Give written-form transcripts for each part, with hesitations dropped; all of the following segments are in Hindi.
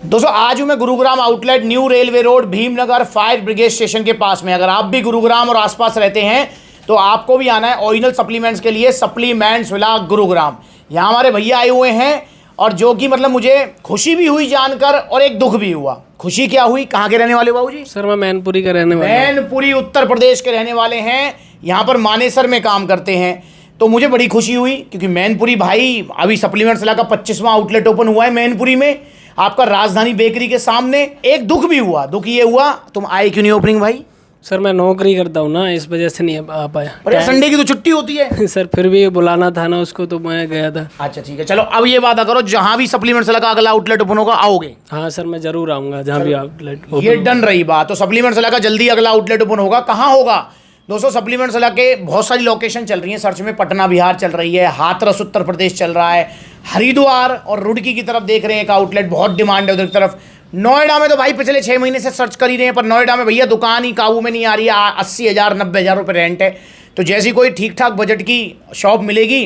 दोस्तों आज हूं मैं Gurugram outlet new railway road Bhimnagar fire brigade station के पास में। अगर आप भी गुरुग्राम और आसपास रहते हैं तो आपको भी आना है ओरिजिनल सप्लीमेंट्स के लिए। सप्लीमेंट्स विला गुरुग्राम, यहाँ हमारे भैया आए हुए हैं और जो कि मतलब मुझे खुशी भी हुई जानकर और एक दुख भी हुआ। खुशी क्या हुई, कहाँ के रहने वाले बाबू जी? सर मैं मैनपुरी का रहने वाला हूं। मैनपुरी उत्तर प्रदेश के रहने वाले हैं, यहाँ पर मानेसर में काम करते हैं। तो मुझे बड़ी खुशी हुई क्योंकि मैनपुरी भाई अभी सप्लीमेंट्स विला का 25वां आउटलेट ओपन हुआ है मैनपुरी में, आपका राजधानी बेकरी के सामने। एक दुख भी हुआ, दुख ये हुआ तुम आए क्यों नहीं ओपनिंग भाई? सर मैं नौकरी करता हूँ ना, इस वजह से नहीं आ पाया। अरे संडे की तो छुट्टी होती है। सर फिर भी बुलाना था ना उसको, तो मैं गया था। अच्छा ठीक है, चलो अब ये वादा करो जहां भी सप्लीमेंट्स विला का अगला आउटलेट ओपन होगा आओगे? हाँ सर मैं जरूर आऊँगा जहाँ भी आउटलेट। ये डन रही बात। तो सप्लीमेंट्स विला का जल्दी अगला आउटलेट ओपन होगा। कहाँ होगा दोस्तों? सप्लीमेंट्स विला के बहुत सारी लोकेशन चल रही है सर्च में। पटना बिहार चल रही है, हाथरस उत्तर प्रदेश चल रहा है, हरिद्वार और रुड़की की तरफ देख रहे हैं एक आउटलेट, बहुत डिमांड है उधर की तरफ। नोएडा में तो भाई पिछले 6 महीने से सर्च कर ही रहे हैं, पर नोएडा में भैया दुकान ही काबू में नहीं आ रही है। 80,000 90,000 रुपये रेंट है। तो जैसी कोई ठीक ठाक बजट की शॉप मिलेगी,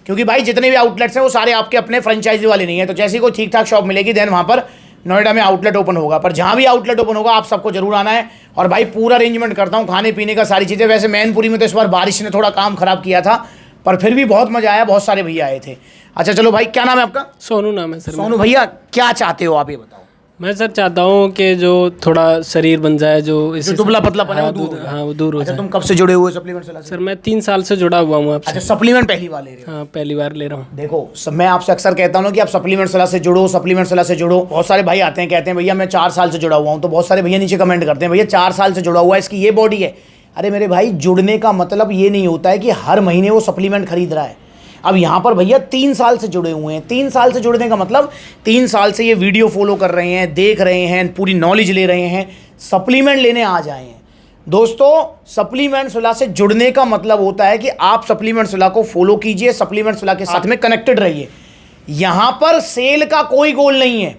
क्योंकि भाई जितने भी आउटलेट्स हैं वो सारे आपके अपने फ्रेंचाइजी वाले नहीं है, तो जैसी कोई ठीक ठाक शॉप मिलेगी देन वहाँ पर नोएडा में आउटलेट ओपन होगा। पर जहाँ भी आउटलेट ओपन होगा आप सबको जरूर आना है। और भाई पूरा अरेंजमेंट करता हूँ खाने पीने का, सारी चीज़ें। वैसे मैनपुरी में तो इस बार बारिश ने थोड़ा काम खराब किया था, पर फिर भी बहुत मजा आया, बहुत सारे भैया आए थे। अच्छा चलो भाई, क्या नाम है आपका? सोनू नाम है सर। सोनू भैया, क्या चाहते हो आप ये बताओ? मैं सर चाहता हूँ कि जो थोड़ा शरीर बन जाए, जो इससे दुबला पतला बना हाँ, वो दूर हो अच्छा जाए। तुम कब से जुड़े हुए सप्लीमेंट्स विला से? सर मैं 3 साल से जुड़ा हुआ हूँ आपसे। अच्छा सप्लीमेंट पहली बार ले रहे हो? हाँ पहली बार ले रहा हूँ। देखो मैं आपसे अक्सर कहता हूँ ना कि आप सप्लीमेंट्स विला से जुड़ो, सप्लीमेंट्स विला से जुड़ो। बहुत सारे भाई आते हैं कहते हैं भैया मैं 4 साल से जुड़ा हुआ हूँ, तो बहुत सारे भैया नीचे कमेंट करते हैं भैया 4 साल से जुड़ा हुआ है, इसकी ये बॉडी है। अरे मेरे भाई, जुड़ने का मतलब ये नहीं होता है कि हर महीने वो सप्लीमेंट खरीद रहा है। अब यहाँ पर भैया 3 साल से जुड़े हुए हैं। 3 साल से जुड़ने का मतलब 3 साल से ये वीडियो फॉलो कर रहे हैं, देख रहे हैं, पूरी नॉलेज ले रहे हैं, सप्लीमेंट लेने आ जाए हैं। दोस्तों सप्लीमेंट्स विला से जुड़ने का मतलब होता है कि आप सप्लीमेंट्स विला को फॉलो कीजिए, सप्लीमेंट्स विला के साथ में कनेक्टेड रहिए। यहाँ पर सेल का कोई गोल नहीं है।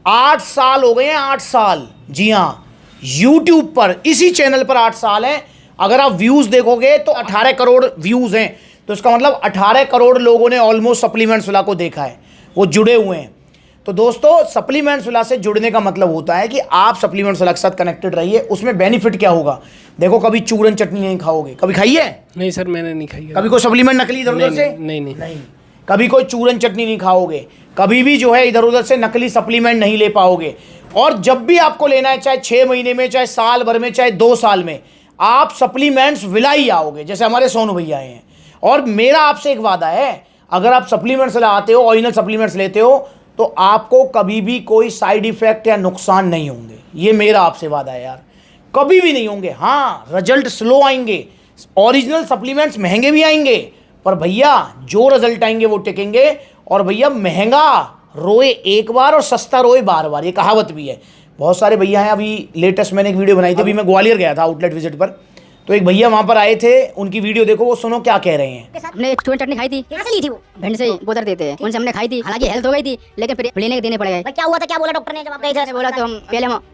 8 साल हो गए हैं, 8 साल। जी हाँ, यूट्यूब पर इसी चैनल पर 8 साल हैं। अगर आप व्यूज़ देखोगे तो 18 करोड़ व्यूज़ हैं, तो इसका मतलब 18 करोड़ लोगों ने ऑलमोस्ट सप्लीमेंट्स विला को देखा है, वो जुड़े हुए हैं। तो दोस्तों सप्लीमेंट्स विला से जुड़ने का मतलब होता है कि आप सप्लीमेंट्स विला के साथ कनेक्टेड रहिए। उसमें बेनिफिट क्या होगा? देखो कभी चूरन चटनी नहीं खाओगे, कभी खाई है? नहीं सर मैंने नहीं खाई। कभी कोई सप्लीमेंट नकली इधर उधर से? नहीं। कभी कोई चूरन चटनी नहीं खाओगे, कभी भी जो है इधर उधर से नकली सप्लीमेंट नहीं ले पाओगे। और जब भी आपको लेना है, चाहे 6 महीने में, चाहे साल भर में, चाहे 2 साल में, आप सप्लीमेंट्स विला ही आओगे, जैसे हमारे सोनू भैया आए हैं। और मेरा आपसे एक वादा है, अगर आप सप्लीमेंट्स विला आते हो, ओरिजिनल सप्लीमेंट्स लेते हो, तो आपको कभी भी कोई साइड इफेक्ट या नुकसान नहीं होंगे। ये मेरा आपसे वादा है यार, कभी भी नहीं होंगे। हाँ रिजल्ट स्लो आएंगे, ओरिजिनल सप्लीमेंट्स महंगे भी आएंगे, पर भैया जो रिजल्ट आएंगे वो टिकेंगे। और भैया महंगा रोए एक बार और सस्ता रोए बार बार, ये कहावत भी है। बहुत सारे भैया हैं, अभी लेटेस्ट मैंने एक वीडियो बनाई थी, अभी मैं ग्वालियर गया था आउटलेट विजिट पर, तो एक भैया वहाँ पर आए थे, उनकी वीडियो देखो, वो सुनो क्या कह रहे हैं। हमने चूरन चटनी खाई थी। कहाँ से ली थी वो? भिंड से गोदर देते हैं, उनसे हमने खाई थी। हालांकि हेल्थ हो गई थी, लेकिन फिर लेने के देने पड़ गए। क्या हुआ था, क्या बोला डॉक्टर ने जब आप गए थे? बोला तो हम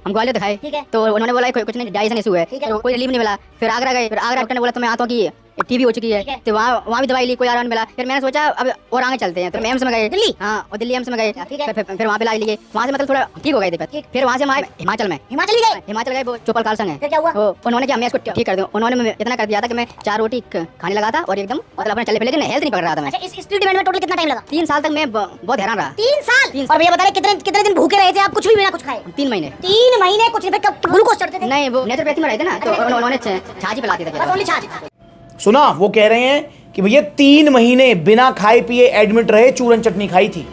ग्वालियर दिखाए, ठीक है। तो उन्होंने बोला कुछ नहीं, डाइजेशन इशू है, तो कोई रिलीफ नहीं मिला। फिर आगरा गए, फिर आगरा डॉक्टर ने बोला तुम्हें आंतों की टीबी हो चुकी है, तो वहाँ भी दवाई ली, कोई आराम नहीं मिला। फिर मैंने सोचा अब और आगे चलते हैं, तो एम्स में गए दिल्ली। हाँ, और दिल्ली एम्स में गए, फिर वहाँ पे इलाज लिए, वहाँ से मतलब थोड़ा ठीक हो गए थे। फिर वहाँ से हम आए हिमाचल में। हिमाचल गए, वो चोपल काल संग है। क्या हुआ? उन्होंने क्या मैं इसको ठीक कर दूं, उन्होंने इतना कर दिया था कि मैं 4 रोटी खाने लगा था और एकदम मतलब अपने चले पे, लेकिन हेल्थ नहीं पकड़ रहा था मैं। अच्छा, इस ट्रीटमेंट में टोटल कितना टाइम लगा? 3 साल तक मैं बहुत हैरान रहा। 3 साल? और भैया बता रहे कितने दिन भूखे रहे थे आप, कुछ भी बिना कुछ खाए? 3 महीने। 3 महीने कुछ नहीं? फिर ग्लूकोज चढ़ते थे? नहीं, वो नेचुरोपैथी में रहते ना, तो उन्होंने छाछी पिलाती थी। बस ओनली छाछ? सुना, वो कह रहे हैं कि भैया 3 महीने बिना खाए पिए एडमिट रहे, चूरन चटनी खाई थी।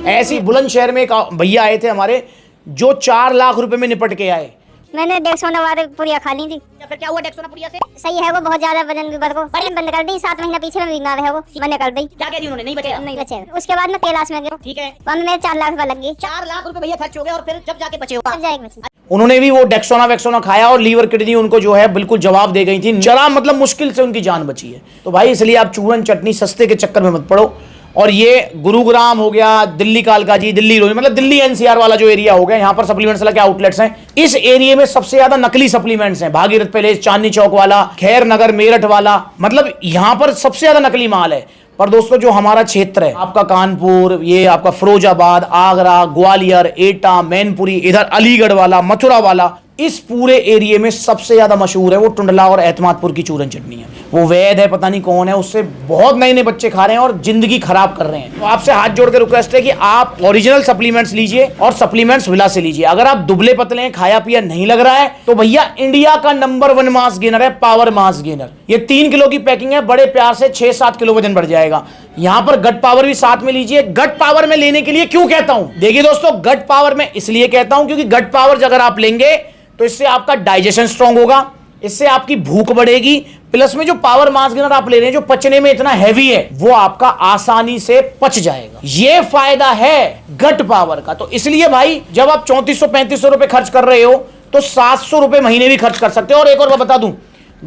ऐसी बुलंदशहर में एक भैया आए थे हमारे, जो 4 लाख रुपए में निपट के आए। मैंने डेक्सोना वाले पुड़िया खा ली थी। फिर क्या हुआ डेक्सोना पुड़िया से? सही है, वो बहुत ज्यादा वजन बद को बंद कर दी। 7 महीना पीछे में बीमार है, वो बंद कर दी। क्या कह दी उन्होंने? नहीं बचे? नहीं बचे। उसके बाद मैं कैलाश में गया, ठीक है, वहाँ मेरे 4 लाख रुपए लग गई। 4 लाख रुपए भैया खर्च हो गए, और फिर जब जाके बचे हो? अब जाएगी। उन्होंने भी वो डेक्सोना वैक्सोना खाया और लीवर किडनी उनको जो है बिल्कुल जवाब दे गई थी। जरा मतलब मुश्किल से उनकी जान बची है। तो भाई इसलिए आप चूरन चटनी सस्ते के चक्कर में मत पड़ो। और ये गुरुग्राम हो गया, दिल्ली कालकाजी, दिल्ली रोही, मतलब दिल्ली एनसीआर वाला जो एरिया हो गया, यहाँ पर सप्लीमेंट्स के आउटलेट्स हैं। इस एरिया में सबसे ज्यादा नकली सप्लीमेंट्स हैं। भागीरथ पैलेस, चांदनी चौक वाला, खैर नगर, मेरठ वाला, मतलब यहाँ पर सबसे ज्यादा नकली माल है। पर दोस्तों जो हमारा क्षेत्र है, आपका कानपुर, ये आपका फिरोजाबाद, आगरा, ग्वालियर, एटा, मैनपुरी, इधर अलीगढ़ वाला, मथुरा वाला, इस पूरे एरिया में सबसे ज्यादा मशहूर है वो टुंडला और एतमादपुर की चूरन चटनी है। वो वैद है, पता नहीं कौन है, उससे बहुत नए नए बच्चे खा रहे हैं और जिंदगी खराब कर रहे हैं। तो आपसे हाथ जोड़ के रिक्वेस्ट है कि आप ओरिजिनल सप्लीमेंट्स लीजिए और सप्लीमेंट्स विला से लीजिए। अगर आप दुबले पतले हैं, खाया पिया नहीं लग रहा है, तो भैया इंडिया का नंबर 1 मास गेनर है पावर मास गेनर। ये 3 किलो की पैकिंग है, बड़े प्यार से 6-7 किलो वजन बढ़ जाएगा। यहां पर गट पावर भी साथ में लीजिए। गट पावर में लेने के लिए क्यों कहता हूं, देखिए दोस्तों, गट पावर में इसलिए कहता हूं क्योंकि गट पावर अगर आप लेंगे तो इससे आपका डाइजेशन स्ट्रांग होगा, इससे आपकी भूख बढ़ेगी, प्लस में जो पावर मास गेनर आप ले रहे हैं जो पचने में इतना हैवी है वो आपका आसानी से पच जाएगा। ये फायदा है गट पावर का। तो इसलिए भाई जब आप 3400-3500 रुपए खर्च कर रहे हो तो 700 रुपए महीने भी खर्च कर सकते हो। और एक और मैं बता दूं,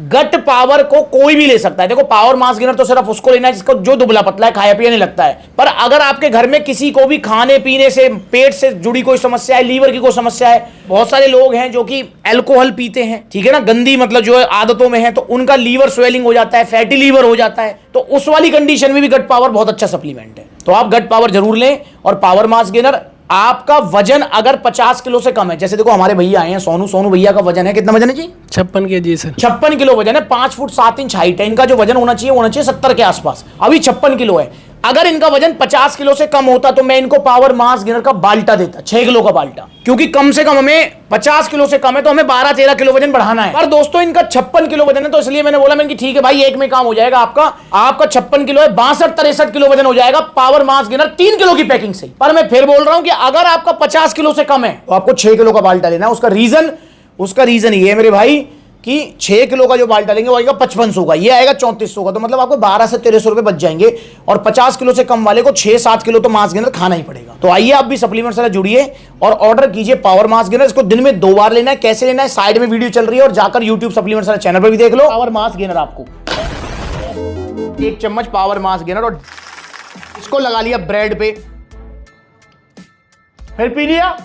गट पावर को कोई भी ले सकता है। देखो पावर मास गेनर तो सिर्फ उसको लेना है जिसको जो दुबला पतला है, खाया पिया नहीं लगता है। पर अगर आपके घर में किसी को भी खाने पीने से, पेट से जुड़ी कोई समस्या है, लीवर की कोई समस्या है, बहुत सारे लोग हैं जो कि अल्कोहल पीते हैं, ठीक है ना, गंदी मतलब जो है आदतों में है, तो उनका लीवर स्वेलिंग हो जाता है, फैटी लीवर हो जाता है, तो उस वाली कंडीशन में भी गट पावर बहुत अच्छा सप्लीमेंट है। तो आप गट पावर जरूर लें। और पावर मास गेनर, आपका वजन अगर 50 किलो से कम है, जैसे देखो हमारे भैया आए हैं सोनू भैया का वजन है, कितना वजन है जी? 56 kg सर। 56 किलो वजन है, 5 फुट 7 इंच हाइट है। इनका जो वजन होना चाहिए 70 के आसपास, अभी 56 किलो है। अगर इनका वजन 50 किलो से कम होता तो मैं इनको पावर मास गेनर का बाल्टा देता, 6 किलो का बाल्टा, क्योंकि कम से कम हमें 50 किलो से कम है तो हमें 12-13 किलो वजन बढ़ाना है। पर दोस्तों इनका 56 किलो वजन है, तो इसलिए मैंने बोला मैंने ठीक है भाई, एक में काम हो जाएगा आपका 56 किलो है, 62-63 किलो वजन हो जाएगा पावर मास गेनर 3 किलो की पैकिंग से। पर मैं फिर बोल रहा हूं कि अगर आपका 50 किलो से कम है तो आपको 6 किलो का बाल्टा लेना है। उसका रीजन ये है मेरे भाई कि 6 किलो का जो बाल्टा लेंगे वो आएगा 5500 का, ये आएगा 3400 का, तो मतलब आपको 1200 से 1300 रुपए बच जाएंगे। और 50 किलो से कम वाले को 6-7 किलो तो मास गेनर खाना ही पड़ेगा। तो आइए आप भी सप्लीमेंट से जुड़िए और ऑर्डर कीजिए पावर मास गेनर। इसको दिन में 2 बार लेना है। कैसे लेना है, साइड में वीडियो चल रही है और जाकर यूट्यूब सप्लीमेंट वाला चैनल पर भी देख लो। पावर मास गेनर आपको 1 चम्मच पावर मास गेनर, और इसको लगा लिया ब्रेड पे, फिर पी लिया।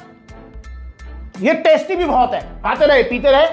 ये टेस्टी भी बहुत है, खाते रहे पीते रहे।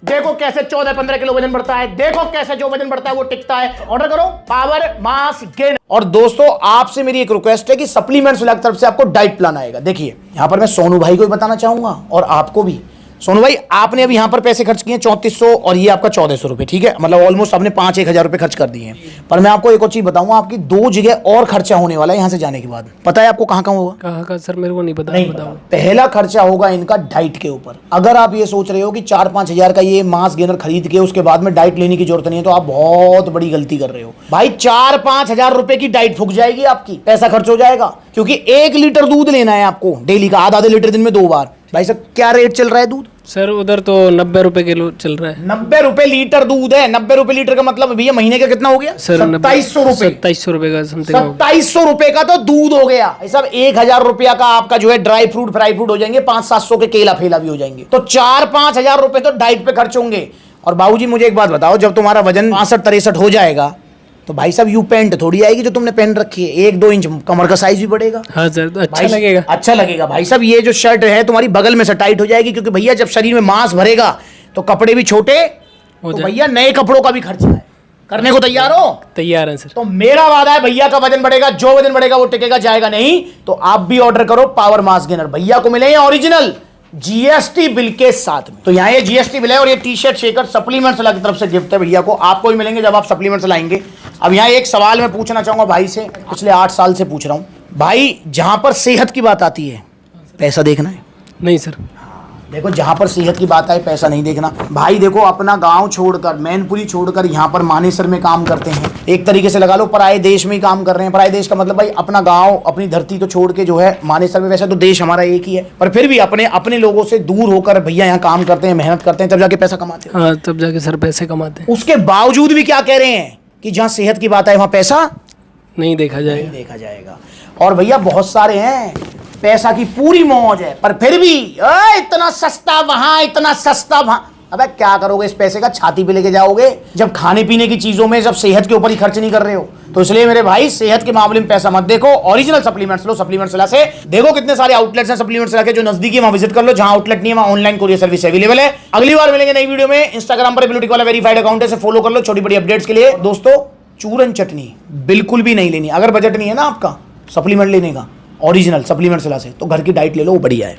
देखो कैसे 14-15 किलो वजन बढ़ता है, देखो कैसे जो वजन बढ़ता है वो टिकता है। ऑर्डर करो पावर मास गेनर। और दोस्तों आपसे मेरी एक रिक्वेस्ट है कि सप्लीमेंट्स की तरफ से आपको डाइट प्लान आएगा। देखिए यहां पर मैं सोनू भाई को भी बताना चाहूंगा और आपको भी। सोनू भाई आपने अभी यहां पर पैसे खर्च किए 3400 और ये आपका 1400 रुपए, ठीक है, मतलब ऑलमोस्ट आपने 5-1 हजार रुपए खर्च कर दिए हैं। पर मैं आपको एक और चीज बताऊंगा, आपकी 2 जगह और खर्चा होने वाला है यहां से जाने के बाद। पता है आपको कहां कहां होगा? कहाँ सर, मेरे को नहीं पता। नहीं बताओ। पहला खर्चा होगा इनका डाइट के ऊपर। अगर आप ये सोच रहे हो कि 4-5 हजार का ये मास गेनर खरीद के उसके बाद में डाइट लेने की जरूरत नहीं है, तो आप बहुत बड़ी गलती कर रहे हो भाई। 4-5 हजार रुपए की डाइट फूक जाएगी आपकी, पैसा खर्च हो जाएगा। क्योंकि 1 लीटर दूध लेना है आपको डेली का, आधा लीटर दिन में 2 बार। भाई साहब क्या रेट चल रहा है दूध? सर उधर तो 90 रुपए किलो चल रहा है। 90 रुपए लीटर दूध है। 90 रुपए लीटर का मतलब भैया महीने का कितना हो गया? सर 2700 रुपए। 2700 रुपए का समथिंग। 2700 रुपए का तो दूध हो गया। सब 1000 रुपया का आपका जो है ड्राई फ्रूट फ्राई फ्रूट हो जाएंगे, 500-700 के केला फेला भी हो जाएंगे। तो 4-5 हजार रुपए तो डाइट पे खर्च होंगे। और बाबूजी मुझे एक बात बताओ, जब तुम्हारा वजन 62-63 हो जाएगा तो भाई साहब यू पैंट थोड़ी आएगी जो तुमने पहन रखी है, 1-2 इंच कमर का साइज भी बढ़ेगा। हाँ सर, तो अच्छा भाई लगेगा। अच्छा लगेगा भाई साहब। ये जो शर्ट है तुम्हारी बगल में से टाइट हो जाएगी, क्योंकि भैया जब शरीर में मांस भरेगा तो कपड़े भी छोटे हो तो जाए। भैया नए कपड़ों का भी खर्चा है। करने को तैयार हो? तैयार है सर। तो मेरा वादा है भैया का वजन बढ़ेगा, जो वजन बढ़ेगा वो टिकेगा जाएगा नहीं। तो आप भी ऑर्डर करो पावर मास गेनर। भैया को मिले ओरिजिनल जीएसटी बिल के साथ में। तो यहाँ ये जीएसटी बिल है और ये टी शर्ट शेकर सप्लीमेंट्स की तरफ से गिफ्ट है भैया को। आपको भी मिलेंगे जब आप सप्लीमेंट्स लाएंगे। अब यहाँ एक सवाल मैं पूछना चाहूंगा भाई से, पिछले 8 साल से पूछ रहा हूँ भाई, जहां पर सेहत की बात आती है पैसा देखना है? नहीं सर। देखो जहां पर सेहत की बात आए पैसा नहीं देखना भाई। देखो अपना गांव छोड़कर, मैनपुरी छोड़कर यहाँ पर मानेसर में काम करते हैं, एक तरीके से लगा लो पराये देश में ही काम कर रहे हैं। पराये देश का मतलब भाई अपना गांव अपनी धरती तो छोड़ के जो है मानेसर में, वैसे तो देश हमारा एक ही है पर फिर भी अपने लोगों से दूर होकर भैया यहाँ काम करते हैं, मेहनत करते हैं, तब जाके पैसा कमाते हैं। हाँ तब जाके सर पैसे कमाते हैं। उसके बावजूद भी क्या कह रहे हैं कि जहाँ सेहत की बात आए वहां पैसा नहीं देखा जाएगा। देखा जाएगा। और भैया बहुत सारे हैं, पैसा की पूरी मौज है, पर फिर भी इतना सस्ता वहां, इतना सस्ता वहां। अबे क्या करोगे इस पैसे का? छाती पे लेके जाओगे जब खाने पीने की चीजों में, जब सेहत के ऊपर ही खर्च नहीं कर रहे हो। तो इसलिए मेरे भाई सेहत के मामले में पैसा मत देखो, ओरिजिनल सप्लीमेंट्स लो। सप्लीमेंट्स वाला से देखो कितने सारे आउटलेट्स हैं सप्लीमेंट्स वाला के, जो नजदीकी वहां विजिट कर लो। जहां आउटलेट नहीं है वहां ऑनलाइन कोरियर सर्विस अवेलेबल है। अगली बार मिलेंगे नई वीडियो में। इंस्टाग्राम पर ब्लूटिक वाला वेरीफाइड अकाउंट है, फॉलो कर लो छोटी बड़ी अपडेट्स के लिए। दोस्तों चूरन चटनी बिल्कुल भी नहीं लेनी। अगर बजट नहीं है ना आपका सप्लीमेंट लेने का ओरिजिनल सप्लीमेंट सलाह से, तो घर की डाइट ले लो, वो बढ़िया है।